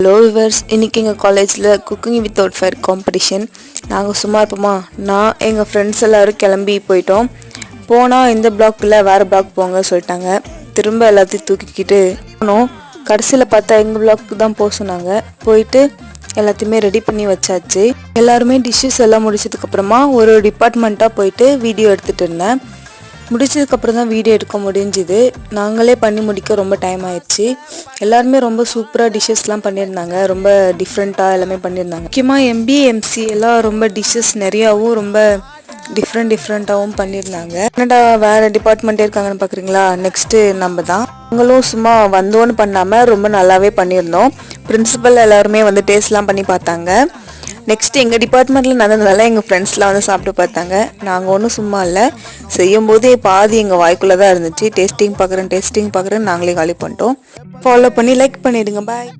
Hello viewers, இன்றைக்கி எங்கள் காலேஜில் குக்கிங் வித்தவுட் ஃபயர் காம்படிஷன். நாங்கள் சும்மா இருப்போமா, நான் எங்கள் ஃப்ரெண்ட்ஸ் எல்லோரும் கிளம்பி போயிட்டோம். போனால் இந்த பிளாக் இல்லை வேறு பிளாக் போங்க சொல்லிட்டாங்க. திரும்ப எல்லாத்தையும் தூக்கிக்கிட்டு போனோம். கடைசியில் பார்த்தா எங்கள் பிளாக்கு தான் போக சொன்னாங்க. போயிட்டு எல்லாத்தையுமே ரெடி பண்ணி வச்சாச்சு. எல்லாருமே டிஷ்ஷஸ் எல்லாம் முடிச்சதுக்கப்புறமா ஒரு டிபார்ட்மெண்ட்டாக போயிட்டு வீடியோ எடுத்துகிட்டு இருந்தேன். முடிச்சதுக்கப்புறம் தான் வீடியோ எடுக்க முடிஞ்சுது. நாங்களே பண்ணி முடிக்க ரொம்ப டைம் ஆயிடுச்சு. எல்லாருமே ரொம்ப சூப்பராக டிஷ்ஷஸ்லாம் பண்ணியிருந்தாங்க. ரொம்ப டிஃப்ரெண்ட்டாக எல்லாமே பண்ணியிருந்தாங்க. முக்கியமாக எம்பிஏ எம்சி எல்லாம் ரொம்ப டிஷ்ஷஸ் நிறையாவும் ரொம்ப டிஃப்ரெண்ட்டாகவும் பண்ணியிருந்தாங்க. என்னடா வேறு டிபார்ட்மெண்ட்டே இருக்காங்கன்னு பார்க்குறீங்களா, நெக்ஸ்ட்டு நம்ம தான். அவங்களும் சும்மா வந்தோன்னு பண்ணாமல் ரொம்ப நல்லாவே பண்ணியிருந்தோம். பிரின்சிபல் எல்லாருமே வந்து டேஸ்ட்லாம் பண்ணி பார்த்தாங்க. நெக்ஸ்ட் எங்கள் டிபார்ட்மெண்ட்டில் நடந்ததுனால எங்கள் ஃப்ரெண்ட்ஸ்லாம் வந்து சாப்பிட்டு பார்த்தாங்க. நாங்கள் ஒன்றும் சும்மா இல்லை, செய்யும் போதே பாதி எங்கள் வாய்க்குள்ளே தான் இருந்துச்சு. டேஸ்டிங் பார்க்குறேன் நாங்களே காலி பண்ணிட்டோம். ஃபாலோ பண்ணி லைக் பண்ணிவிடுங்க. பாய்.